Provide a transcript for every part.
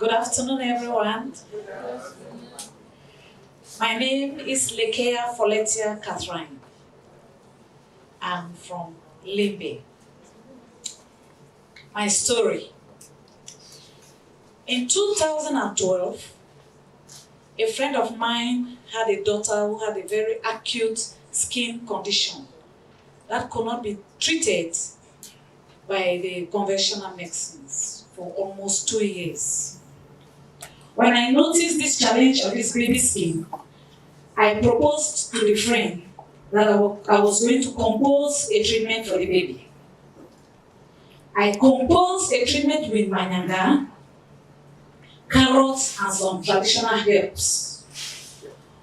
Good afternoon, everyone. My name is Lekea Foletia Catherine. I'm from Limbe. My story. In 2012, a friend of mine had a daughter who had a very acute skin condition that could not be treated by the conventional medicines for almost 2 years. When I noticed this challenge of this baby skin, I proposed to the friend that I was going to compose a treatment for the baby. I composed a treatment with manyanga, carrots, and some traditional herbs.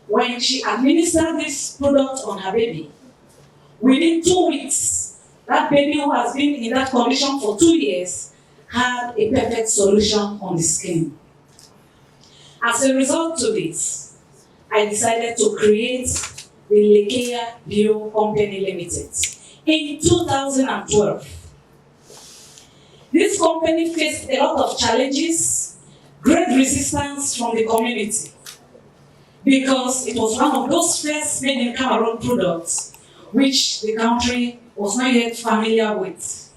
When she administered this product on her baby, within 2 weeks, that baby who has been in that condition for 2 years had a perfect solution on the skin. As a result of this, I decided to create the Lekea Bio Company Limited in 2012. This company faced a lot of challenges, great resistance from the community, because it was one of those first made in Cameroon products which the country was not yet familiar with.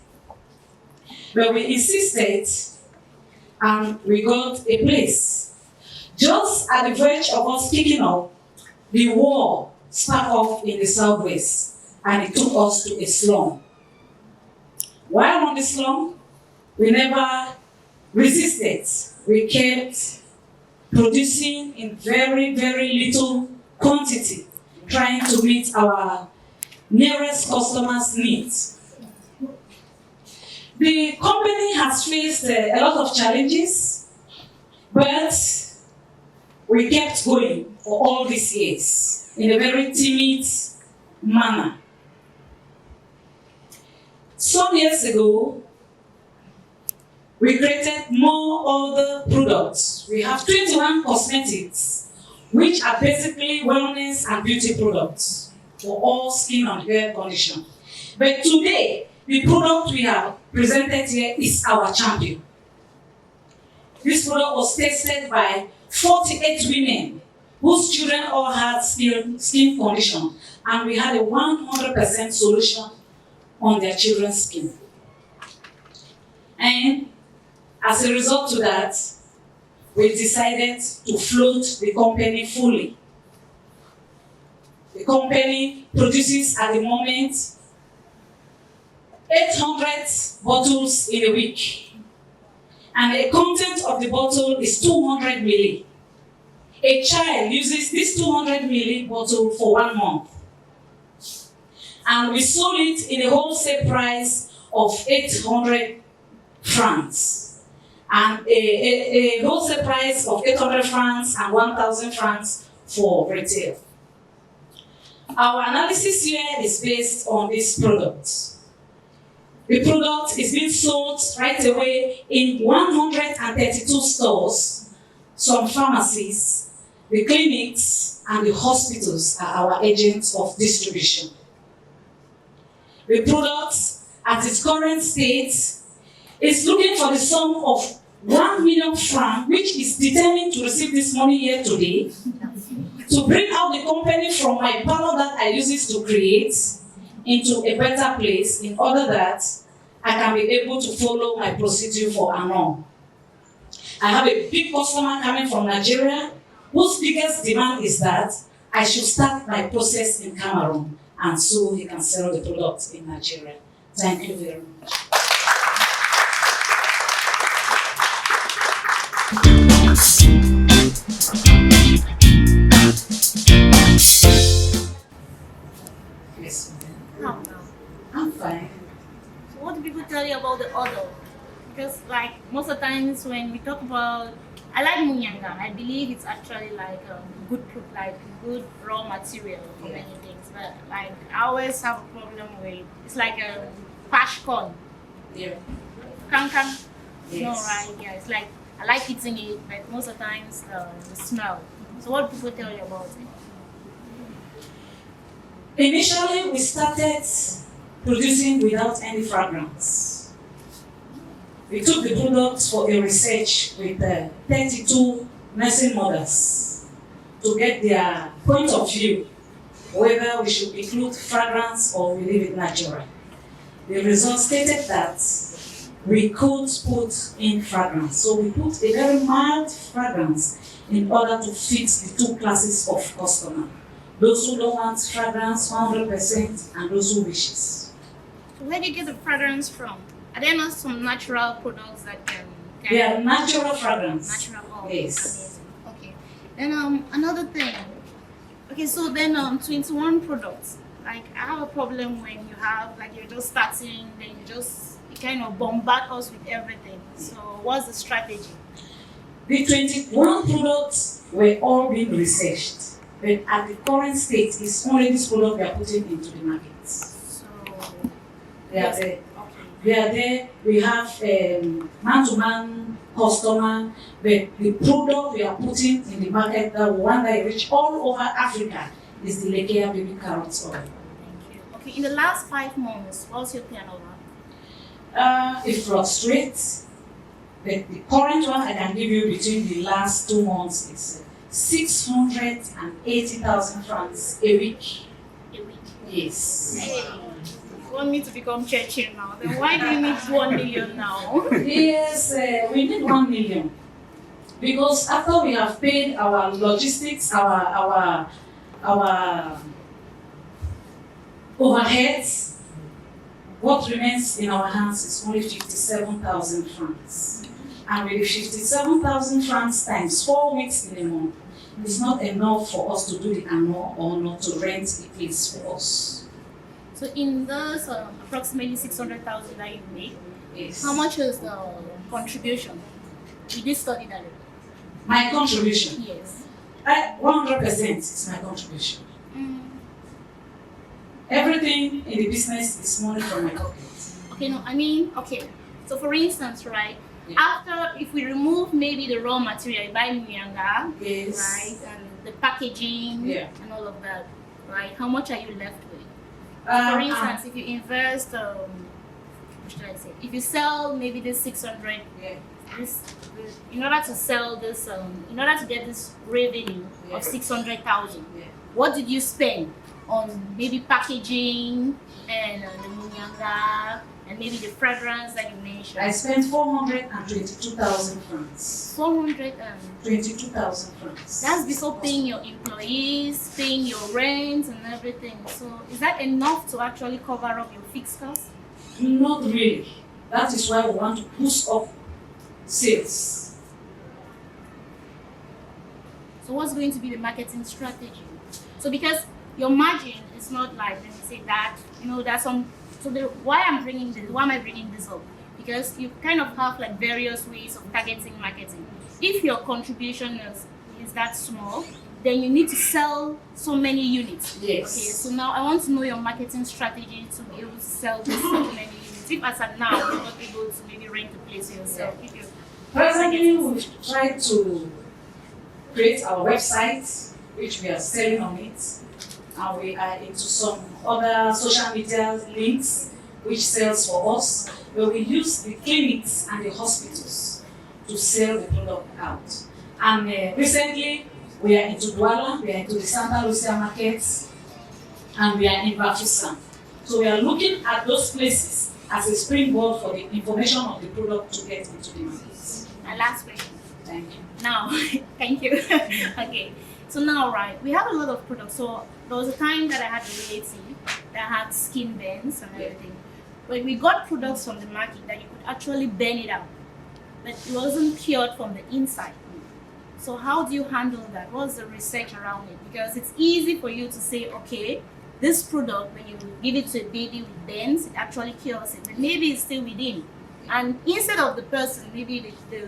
But we insisted and we got a place. Just at the verge of us picking up, the war sparked off in the southwest and it took us to a slum. While on the slum, we never resisted. We kept producing in very, very little quantity, trying to meet our nearest customers' needs. The company has faced a lot of challenges, but we kept going for all these years in a very timid manner. Some years ago, we created more other products. We have 21 cosmetics, which are basically wellness and beauty products for all skin and hair conditions. But today, the product we have presented here is our champion. This product was tested by 48 women whose children all had skin condition, and we had a 100% solution on their children's skin. And as a result of that, we decided to float the company fully. The company produces at the moment 800 bottles in a week. And the content of the bottle is 200 milli. A child uses this 200 milli bottle for 1 month. And we sold it in a wholesale price of 800 francs. And a wholesale price of 800 francs and 1,000 francs for retail. Our analysis here is based on this product. The product is being sold right away in 132 stores, some pharmacies, the clinics, and the hospitals are our agents of distribution. The product, at its current state, is looking for the sum of 1 million francs, which is determined to receive this money here today, to bring out the company from my power that I use it to create into a better place in order that I can be able to follow my procedure for Anon. I have a big customer coming from Nigeria whose biggest demand is that I should start my process in Cameroon and so he can sell the product in Nigeria. Thank you very much. Yes, No. I'm fine. So what do people tell you about the odor? Because like most of the times when we talk about, I like munyanga. I believe it's actually like a good raw material for many things. But like I always have a problem with it's like a pash corn. Yeah. Kankan. Yes. No, right? Yeah, it's like I like eating it, but most of the times the smell. So what do people tell you about it? Initially, we started producing without any fragrance. We took the product for a research with 32 nursing mothers to get their point of view whether we should include fragrance or we leave it natural. The results stated that we could put in fragrance. So we put a very mild fragrance in order to fit the two classes of customer. Those who don't want fragrance 100% and those who wishes. So where do you get the fragrance from? Are there not some natural products that can They are natural fragrance. natural? Oh, Yes. amazing. Okay. Then another thing. Okay, so then 21 products. Like I have a problem when you have like you're just starting, then you kind of bombard us with everything. So what's the strategy? The 21 products were all being researched, but at the current state, it's only this product we are putting into the market. So They are yes. there. Okay. We are there. We have man-to-man customer, but the product we are putting in the market, the one that reach all over Africa, is the Lekea baby carrot oil. Thank you. Okay, in the last 5 months, what's your turnover? It fluctuates, but the current one I can give you between the last 2 months is 680,000 francs a week. A week. Yes. Hey, you want me to become Churchill now? Then why do you need 1 million now? Yes, we need 1 million because after we have paid our logistics, our overheads, what remains in our hands is only 57,000 francs. And with the 57,000 francs times 4 weeks in a month, it's not enough for us to do the annual or not to rent a place for us. So in those approximately 600,000 that you make, Yes. how much is the contribution? You did study that. My contribution, Yes. 100% is my contribution. Everything in the business is money from my pocket. Okay, no, I mean, okay. So for instance, right, Yeah. after, if we remove maybe the raw material, you buy Muyanga, Yes. right, and the packaging Yeah. and all of that, right, how much are you left with? For Um, instance, if you invest, what should I say? If you sell maybe this 600, yeah. in order to sell this, in order to get this revenue Yeah. of 600,000, Yeah. what did you spend on maybe packaging and the Munyanga and maybe the fragrance that you mentioned? I spent 422,000 francs. 400 22,000 francs. That's before paying your employees, paying your rent and everything. So is that enough to actually cover up your fixed costs? Not really. That is why we want to boost up sales. So what's going to be the marketing strategy? So because your margin is not like, let me say that, there's some, why am I bringing this up? Because you kind of have like various ways of targeting marketing. If your contribution is that small, then you need to sell so many units. Yes. Okay, so now I want to know your marketing strategy to be able to sell this so many units. If as of now you're not able to maybe rent a place yourself, if you Presently, we've tried to create our website, which we are selling on it. And we are into some other social media links, which sells for us. But we use the clinics and the hospitals to sell the product out. And recently, we are into Douala, we are into the Santa Lucia markets, and we are in Bafoussam. So we are looking at those places as a springboard for the information of the product to get into the markets. my last question. Thank you. Now, thank you. Okay, so now, right, we have a lot of products. So there was a time that I had a relative that had skin burns and everything. But we got products from the market that you could actually burn it out, but it wasn't cured from the inside. So how do you handle that? What's the research around it? Because it's easy for you to say, okay, this product, when you give it to a baby with burns, it actually cures it, but maybe it's still within. And instead of the person, maybe the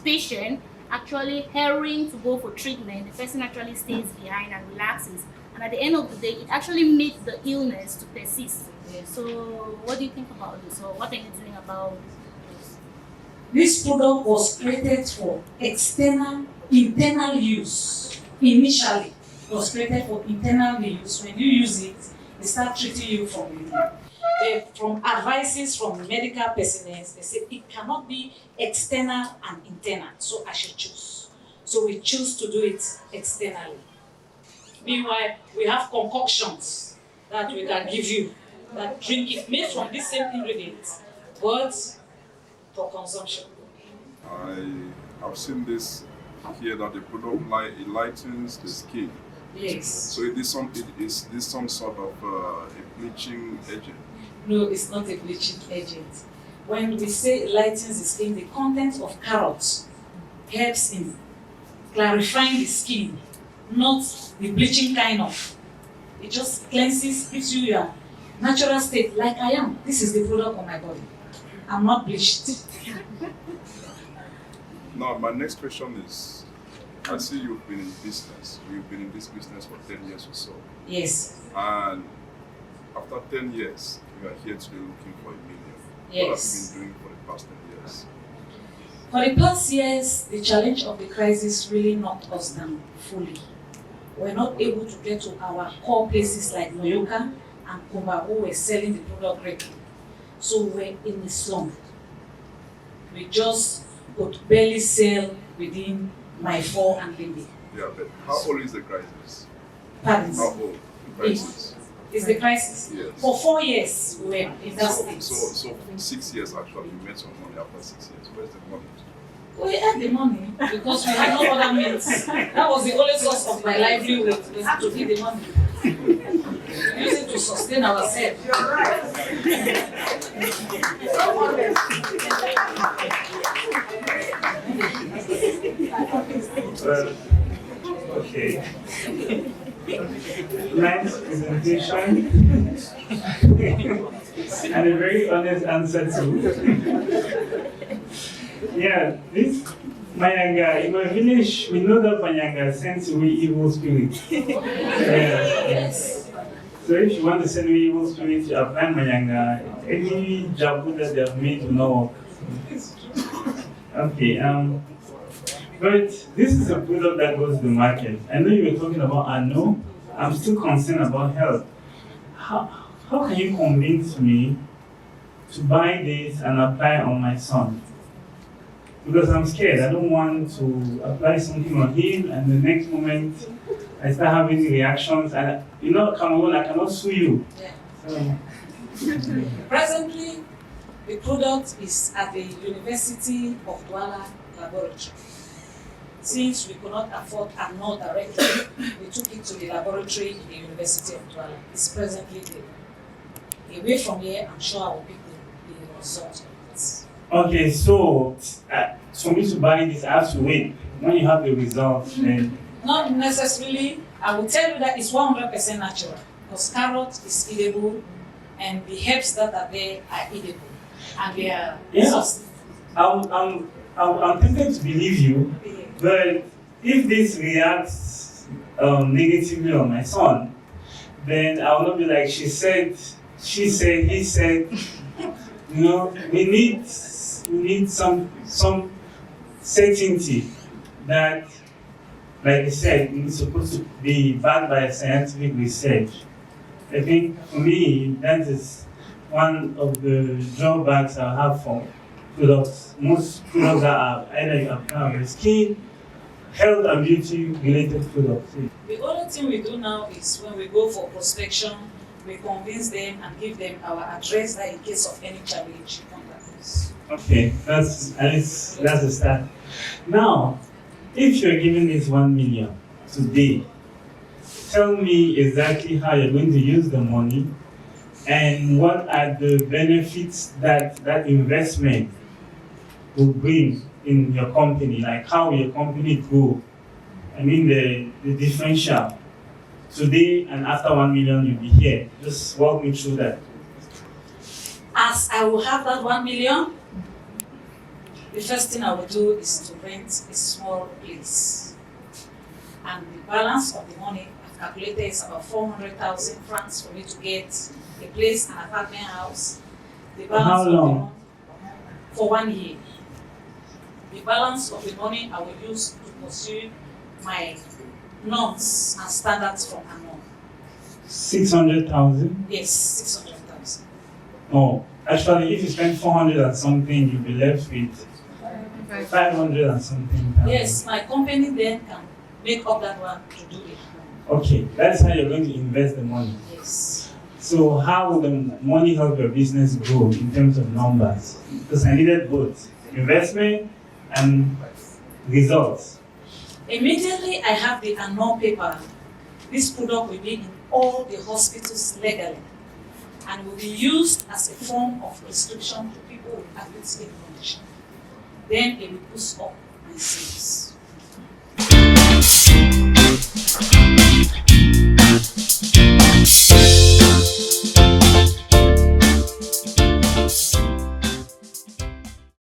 patient actually hurrying to go for treatment, the person actually stays behind and relaxes. And at the end of the day, it actually makes the illness to persist. So what do you think about this? Or what are you doing about this? This product was created for internal use. Initially, it was created for internal use. When you use it, it starts treating you from within. from advices from medical personnel, they say it cannot be external and internal, so I should choose. So we choose to do it externally. Meanwhile, we have concoctions that we can give you, that drink it made from the same ingredients, but for consumption. I have seen this here that the product lightens the skin. Yes. So is this some sort of a bleaching agent? No, it's not a bleaching agent. When we say it lightens the skin, the content of carrots helps in clarifying the skin, not the bleaching kind of. It just cleanses, gives you your natural state, like I am. This is the product on my body. I'm not bleached. Now, my next question is, I see you've been in business. You've been in this business for 10 years or so. Yes. And after 10 years, you are here today looking for $1 million. Yes. What have you been doing for the past 10 years? For the past years, the challenge of the crisis really knocked us down fully. We're not able to get to our core places like Noyoka and Kumba, who were selling the product greatly. So we're in the slump. We just could barely sell within my 4 and Limbi. Yeah, but how old is the crisis? Pardon? How old the crisis? Is the crisis? Yes. For 4 years, we were in that state. So 6 years actually, you made some money after 6 years. Where's the money? We had the money because we had no other means. That was the only source of my livelihood. We had to feed the money. Use it to sustain ourselves. You're right. Okay. Nice presentation and a very honest answer too. Yeah, this Manyanga, in my village, we know that Manyanga sends away evil spirits. Yes. So if you want to send away evil spirits, you apply Manyanga. Any jabu that they have made will not work. Okay, but this is a product that goes to the market. I know you were talking about Ano. I'm still concerned about health. How can you convince me to buy this and apply on my son? Because I'm scared. I don't want to apply something on him and the next moment I start having reactions. And you know, Cameroon, I cannot sue you. Yeah. So, presently, the product is at the University of Douala laboratory. Since we could not afford Ano directly, we took it to the laboratory in the University of Douala. It's presently there. Away from here, I'm sure I will pick the result of it. okay, so for me to buy this, I have to wait. When you have the results, then. Not necessarily. I will tell you that it's 100% natural because carrot is edible and the herbs that are there are edible and they are exhaustive. I'm tempted to believe you, but if this reacts negatively on my son, then I will not be like she said, he said. You know, we need some certainty that, like I said, it's supposed to be backed by scientific research. I think for me, that is one of the drawbacks I have for products. Most products that are either you apply on your skin, health and beauty related products. The only thing we do now is when we go for prospection, we convince them and give them our address that in case of any challenge, contact us. Okay, that's a start. Now, if you're giving this 1 million today, tell me exactly how you're going to use the money and what are the benefits that investment will bring in your company, like how will your company grow? I mean the differential. Today and after 1 million, you'll be here. Just walk me through that. As I will have that 1 million, the first thing I will do is to rent a small place. And the balance of the money I've calculated is about 400,000 francs for me to get a place, an apartment house. The balance How of the long? money for 1 year. The balance of the money I will use to pursue my norms and standards from Ano. 600,000. Yes, 600,000. No, actually, if you spend 400 and something, you'll be left with 500 and something. Yes, my company then can make up that one to do it. Okay, that's how you're going to invest the money. Yes. So how will the money help your business grow in terms of numbers? Because I needed both investment and results. Immediately I have the annual paper. This product will be in all the hospitals legally and will be used as a form of prescription to people with acute skin condition. Then it will boost up my sales.